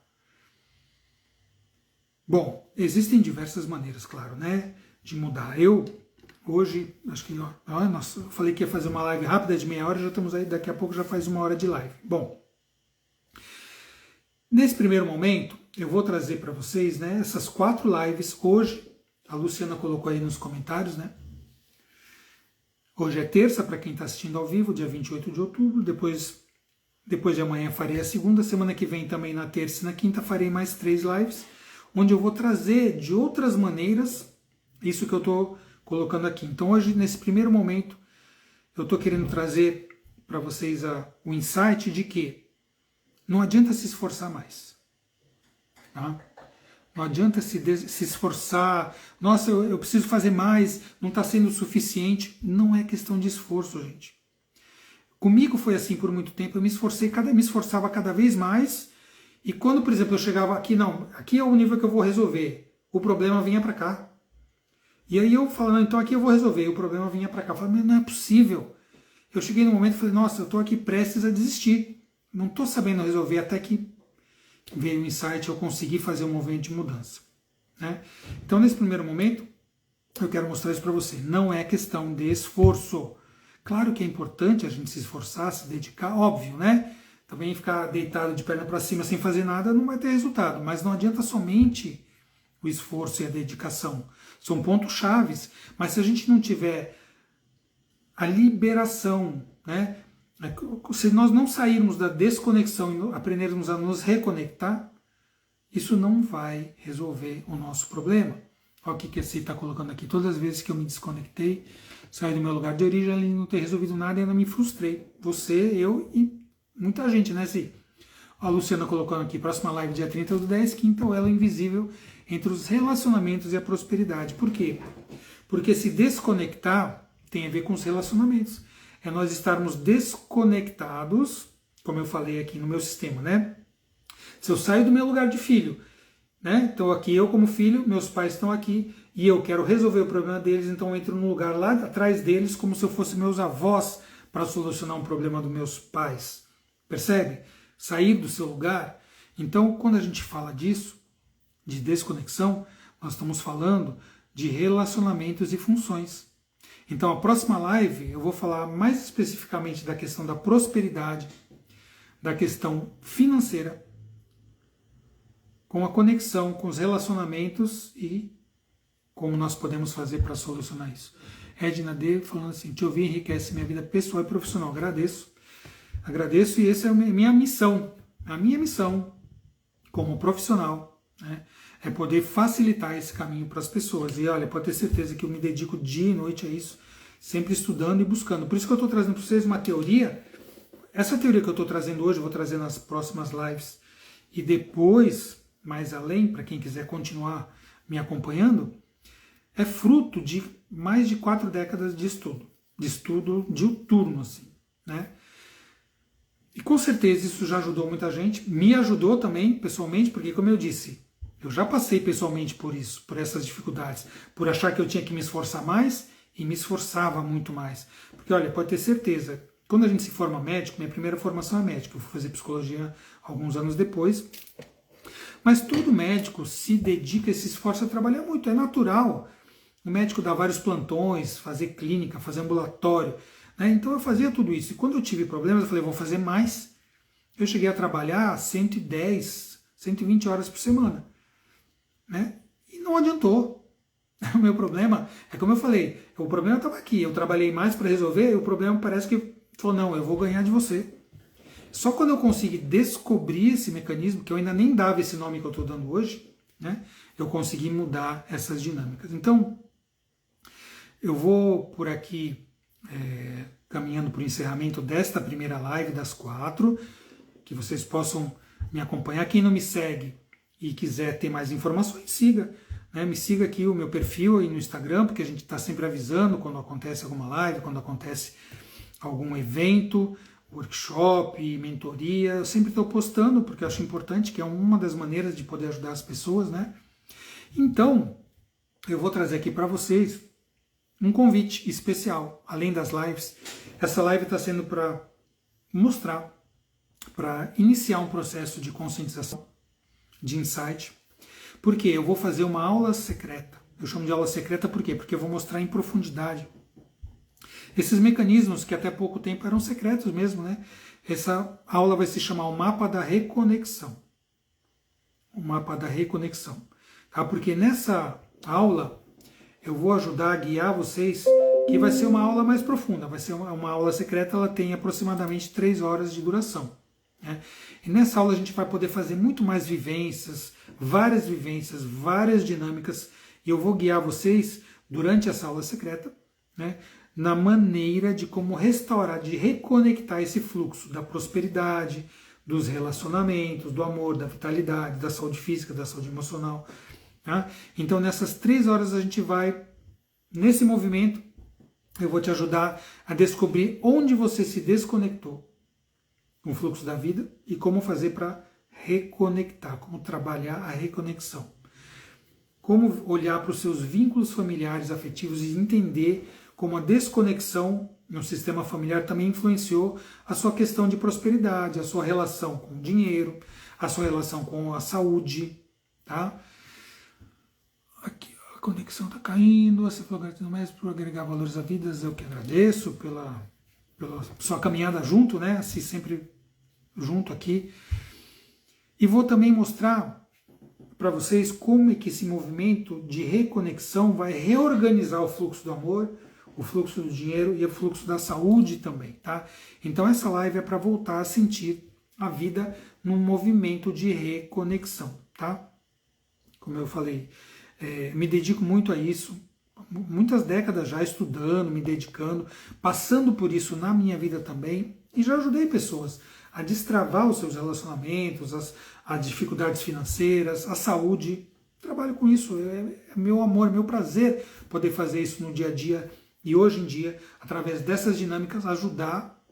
Bom, existem diversas maneiras, claro, né, de mudar. Eu hoje, acho que, nossa, eu falei que ia fazer uma live rápida de meia hora, já estamos aí, daqui a pouco já faz uma hora de live. Bom, nesse primeiro momento, eu vou trazer para vocês, né, essas 4 lives. Hoje, a Luciana colocou aí nos comentários, né, hoje é terça, para quem está assistindo ao vivo, dia 28 de outubro, depois de amanhã farei a segunda, semana que vem também na terça e na quinta farei mais 3 lives, onde eu vou trazer de outras maneiras isso que eu estou colocando aqui. Então hoje, nesse primeiro momento, eu estou querendo trazer para vocês o insight de que não adianta se esforçar mais. Tá? Não adianta se esforçar, nossa, eu preciso fazer mais, não está sendo suficiente. Não é questão de esforço, gente. Comigo foi assim por muito tempo, eu me esforçava cada vez mais, e quando, por exemplo, eu chegava aqui, não, aqui é o nível que eu vou resolver, o problema vinha para cá. E aí eu falando, então aqui eu vou resolver, e o problema vinha para cá. Eu falei, mas não é possível. Eu cheguei no momento e falei, nossa, eu estou aqui prestes a desistir. Não estou sabendo resolver, até que veio o insight, eu consegui fazer um movimento de mudança, né? Então, nesse primeiro momento, eu quero mostrar isso para você. Não é questão de esforço. Claro que é importante a gente se esforçar, se dedicar, óbvio, né? Também ficar deitado de perna para cima sem fazer nada não vai ter resultado, mas não adianta somente o esforço e a dedicação. São pontos chaves, mas se a gente não tiver a liberação, né? Se nós não sairmos da desconexão e aprendermos a nos reconectar, isso não vai resolver o nosso problema. Olha o que a Si está colocando aqui. Todas as vezes que eu me desconectei, saí do meu lugar de origem, ali não ter resolvido nada e ainda me frustrei. Você, eu e muita gente, né, Si? A Luciana colocando aqui, próxima live dia 30/10, quinta, o elo invisível entre os relacionamentos e a prosperidade. Por quê? Porque se desconectar tem a ver com os relacionamentos. É nós estarmos desconectados, como eu falei aqui no meu sistema, né? Se eu saio do meu lugar de filho, né? Então aqui eu como filho, meus pais estão aqui e eu quero resolver o problema deles, então eu entro num lugar lá atrás deles como se eu fosse meus avós para solucionar um problema dos meus pais. Percebe? Sair do seu lugar. Então, quando a gente fala disso, de desconexão, nós estamos falando de relacionamentos e funções. Então, a próxima live eu vou falar mais especificamente da questão da prosperidade, da questão financeira, com a conexão com os relacionamentos e como nós podemos fazer para solucionar isso. Edna D. falando assim, te ouvir enriquece minha vida pessoal e profissional. Agradeço e essa é a minha missão. A minha missão como profissional, né, é poder facilitar esse caminho para as pessoas. E olha, pode ter certeza que eu me dedico dia e noite a isso, sempre estudando e buscando. Por isso que eu estou trazendo para vocês uma teoria. Essa teoria que eu estou trazendo hoje, eu vou trazer nas próximas lives. E depois, mais além, para quem quiser continuar me acompanhando, é fruto de mais de 4 décadas de estudo diuturno, assim, né? E com certeza isso já ajudou muita gente, me ajudou também pessoalmente, porque como eu disse, eu já passei pessoalmente por isso, por essas dificuldades, por achar que eu tinha que me esforçar mais e me esforçava muito mais. Porque olha, pode ter certeza, quando a gente se forma médico, minha primeira formação é médica, eu fui fazer psicologia alguns anos depois, mas todo médico se dedica, se esforça a trabalhar muito, é natural. O médico dá vários plantões, fazer clínica, fazer ambulatório, né? Então eu fazia tudo isso. E quando eu tive problemas, eu falei, vou fazer mais. Eu cheguei a trabalhar 110, 120 horas por semana, né? E não adiantou. O meu problema, é como eu falei, o problema estava aqui. Eu trabalhei mais para resolver, e o problema parece que falou, não, eu vou ganhar de você. Só quando eu consegui descobrir esse mecanismo, que eu ainda nem dava esse nome que eu estou dando hoje, né? Eu consegui mudar essas dinâmicas. Então, eu vou por aqui caminhando para o encerramento desta primeira live das 4, que vocês possam me acompanhar. Quem não me segue e quiser ter mais informações, siga. Né? Me siga aqui o meu perfil aí no Instagram, porque a gente está sempre avisando quando acontece alguma live, quando acontece algum evento, workshop, mentoria. Eu sempre estou postando, porque eu acho importante, que é uma das maneiras de poder ajudar as pessoas, né? Então, eu vou trazer aqui para vocês um convite especial, além das lives. Essa live está sendo para mostrar, para iniciar um processo de conscientização, de insight, porque eu vou fazer uma aula secreta. Eu chamo de aula secreta por quê? Porque eu vou mostrar em profundidade esses mecanismos que até pouco tempo eram secretos mesmo, né? Essa aula vai se chamar o Mapa da Reconexão. O Mapa da Reconexão. Tá? Porque nessa aula eu vou ajudar a guiar vocês, que vai ser uma aula mais profunda, vai ser uma aula secreta, ela tem aproximadamente 3 horas de duração. Né? E nessa aula a gente vai poder fazer muito mais vivências, várias dinâmicas, e eu vou guiar vocês durante essa aula secreta, né, na maneira de como restaurar, de reconectar esse fluxo da prosperidade, dos relacionamentos, do amor, da vitalidade, da saúde física, da saúde emocional. Tá? Então nessas 3 horas a gente vai, nesse movimento, eu vou te ajudar a descobrir onde você se desconectou com o fluxo da vida e como fazer para reconectar, como trabalhar a reconexão. Como olhar para os seus vínculos familiares, afetivos e entender como a desconexão no sistema familiar também influenciou a sua questão de prosperidade, a sua relação com o dinheiro, a sua relação com a saúde, tá? Aqui a conexão está caindo, você falou gratidão mais por agregar valores à vida, eu que agradeço pela sua caminhada junto, né? Assim, sempre junto aqui. E vou também mostrar para vocês como é que esse movimento de reconexão vai reorganizar o fluxo do amor, o fluxo do dinheiro e o fluxo da saúde também, tá? Então essa live é para voltar a sentir a vida num movimento de reconexão, tá? Como eu falei, me dedico muito a isso, muitas décadas já estudando, me dedicando, passando por isso na minha vida também, e já ajudei pessoas a destravar os seus relacionamentos, as dificuldades financeiras, a saúde. Trabalho com isso, é meu amor, meu prazer poder fazer isso no dia a dia e hoje em dia, através dessas dinâmicas, ajudar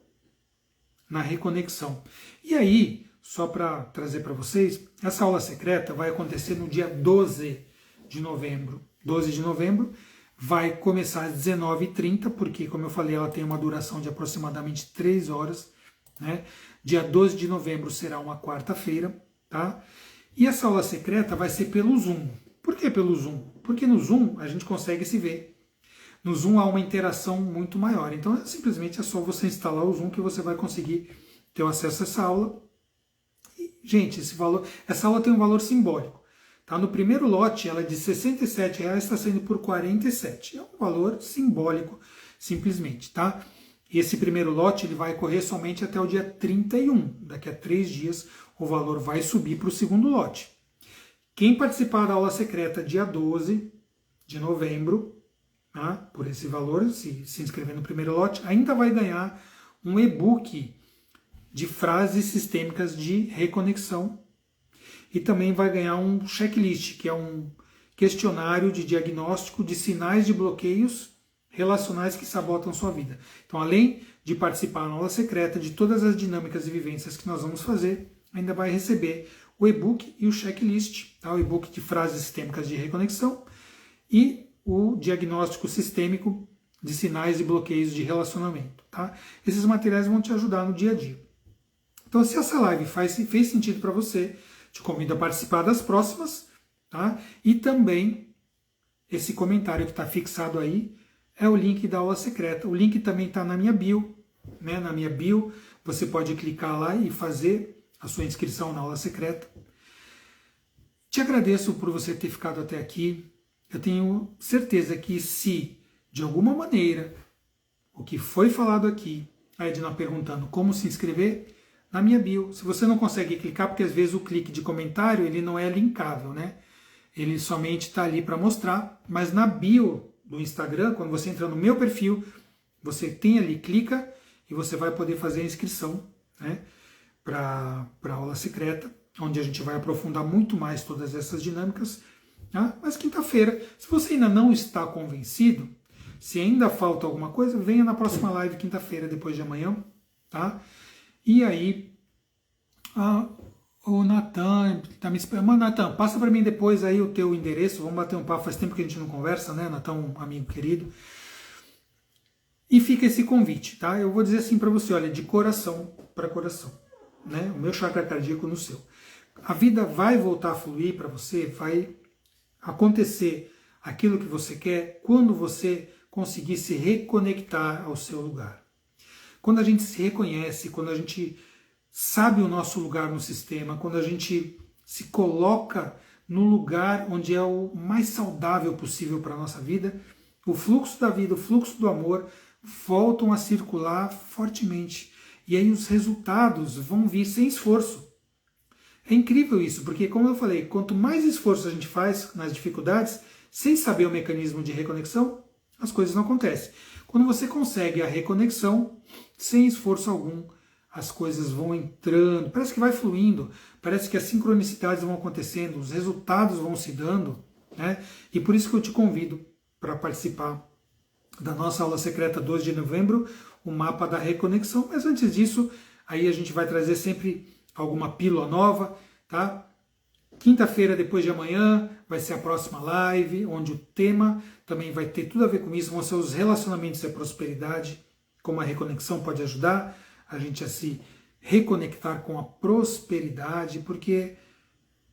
na reconexão. E aí, só para trazer para vocês, essa aula secreta vai acontecer no dia 12 de novembro. 12 de novembro vai começar às 19h30, porque, como eu falei, ela tem uma duração de aproximadamente 3 horas. Né? Dia 12 de novembro será uma quarta-feira. Tá? E essa aula secreta vai ser pelo Zoom. Por que pelo Zoom? Porque no Zoom a gente consegue se ver. No Zoom há uma interação muito maior. Então, simplesmente é só você instalar o Zoom que você vai conseguir ter acesso a essa aula. E, gente, essa aula tem um valor simbólico. Tá? No primeiro lote, ela é de R$ 67,00, está saindo por R$ 47. É um valor simbólico, simplesmente. Tá? E esse primeiro lote ele vai correr somente até o dia 31. Daqui a 3 dias, o valor vai subir para o segundo lote. Quem participar da aula secreta dia 12 de novembro, por esse valor, se inscrever no primeiro lote, ainda vai ganhar um e-book de frases sistêmicas de reconexão e também vai ganhar um checklist, que é um questionário de diagnóstico de sinais de bloqueios relacionais que sabotam sua vida. Então, além de participar na aula secreta de todas as dinâmicas e vivências que nós vamos fazer, ainda vai receber o e-book e o checklist, tá? O e-book de frases sistêmicas de reconexão e o diagnóstico sistêmico de sinais e bloqueios de relacionamento. Tá? Esses materiais vão te ajudar no dia a dia. Então, se essa live fez sentido para você, te convido a participar das próximas. Tá? E também, esse comentário que está fixado aí é o link da aula secreta. O link também está na minha bio. Né? Na minha bio, você pode clicar lá e fazer a sua inscrição na aula secreta. Te agradeço por você ter ficado até aqui. Eu tenho certeza que se, de alguma maneira, o que foi falado aqui, a Edna perguntando como se inscrever, na minha bio. Se você não consegue clicar, porque às vezes o clique de comentário ele não é linkável, né? Ele somente está ali para mostrar, mas na bio do Instagram, quando você entra no meu perfil, você tem ali, clica e você vai poder fazer a inscrição, né, para a aula secreta, onde a gente vai aprofundar muito mais todas essas dinâmicas. Mas quinta-feira, se você ainda não está convencido, se ainda falta alguma coisa, venha na próxima live quinta-feira, depois de amanhã, tá? E aí, o Natan tá me esperando. Natan, passa para mim depois aí o teu endereço, vamos bater um papo, faz tempo que a gente não conversa, né, Natan, um amigo querido. E fica esse convite, tá? Eu vou dizer assim para você, olha, de coração para coração, né? O meu chakra cardíaco no seu. A vida vai voltar a fluir para você, vai acontecer aquilo que você quer quando você conseguir se reconectar ao seu lugar. Quando a gente se reconhece, quando a gente sabe o nosso lugar no sistema, quando a gente se coloca no lugar onde é o mais saudável possível para a nossa vida, o fluxo da vida, o fluxo do amor voltam a circular fortemente. E aí os resultados vão vir sem esforço. É incrível isso, porque como eu falei, quanto mais esforço a gente faz nas dificuldades, sem saber o mecanismo de reconexão, as coisas não acontecem. Quando você consegue a reconexão, sem esforço algum, as coisas vão entrando, parece que vai fluindo, parece que as sincronicidades vão acontecendo, os resultados vão se dando, né? E por isso que eu te convido para participar da nossa aula secreta 2 de novembro, o mapa da reconexão. Mas antes disso, aí a gente vai trazer sempre alguma pílula nova, tá? Quinta-feira, depois de amanhã, vai ser a próxima live, onde o tema também vai ter tudo a ver com isso, vão ser os relacionamentos e a prosperidade, como a reconexão pode ajudar a gente a se reconectar com a prosperidade, porque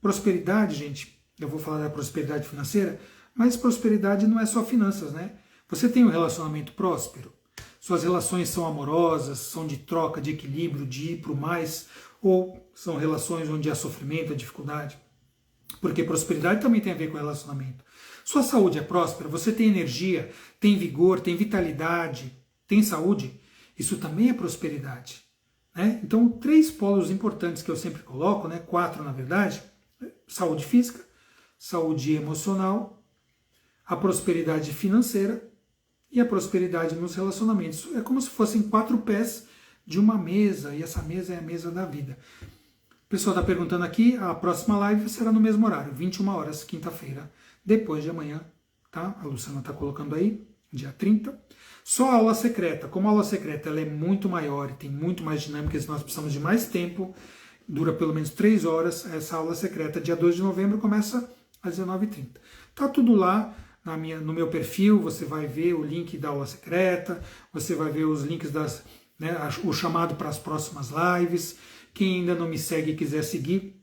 prosperidade, gente, eu vou falar da prosperidade financeira, mas prosperidade não é só finanças, né? Você tem um relacionamento próspero, suas relações são amorosas, são de troca, de equilíbrio, de ir para o mais, ou são relações onde há sofrimento, há dificuldade? Porque prosperidade também tem a ver com relacionamento. Sua saúde é próspera, você tem energia, tem vigor, tem vitalidade, tem saúde, isso também é prosperidade. Né? Então, 3 polos importantes que eu sempre coloco, né? 4 na verdade: saúde física, saúde emocional, a prosperidade financeira e a prosperidade nos relacionamentos. É como se fossem 4 pés de uma mesa, e essa mesa é a mesa da vida. O pessoal está perguntando aqui, a próxima live será no mesmo horário, 21 horas, quinta-feira, depois de amanhã, tá? A Luciana está colocando aí, dia 30. Só a aula secreta, como a aula secreta ela é muito maior e tem muito mais dinâmicas, nós precisamos de mais tempo, dura pelo menos 3 horas, essa aula secreta, dia 2 de novembro, começa às 19h30. Tá tudo lá no meu perfil, você vai ver o link da aula secreta, você vai ver os links o chamado para as próximas lives. Quem ainda não me segue e quiser seguir,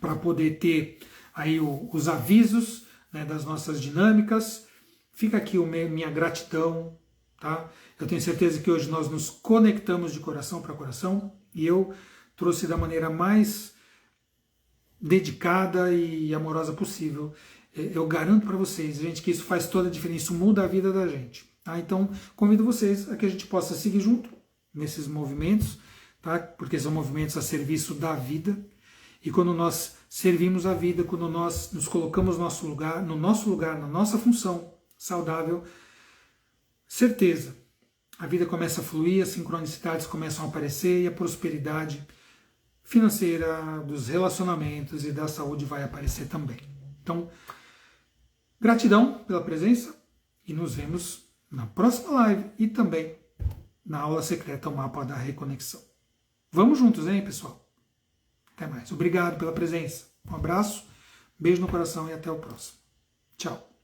para poder ter aí os avisos, né, das nossas dinâmicas. Fica aqui minha gratidão, tá? Eu tenho certeza que hoje nós nos conectamos de coração para coração e eu trouxe da maneira mais dedicada e amorosa possível. Eu garanto para vocês, gente, que isso faz toda a diferença, isso muda a vida da gente. Tá? Então, convido vocês a que a gente possa seguir junto nesses movimentos, tá? Porque são movimentos a serviço da vida. E quando nós servimos a vida, quando nós nos colocamos no nosso lugar, na nossa função saudável, certeza, a vida começa a fluir, as sincronicidades começam a aparecer e a prosperidade financeira, dos relacionamentos e da saúde vai aparecer também. Então, gratidão pela presença e nos vemos na próxima live e também na aula secreta, o mapa da reconexão. Vamos juntos, hein, pessoal? Até mais. Obrigado pela presença. Um abraço, beijo no coração e até o próximo. Tchau.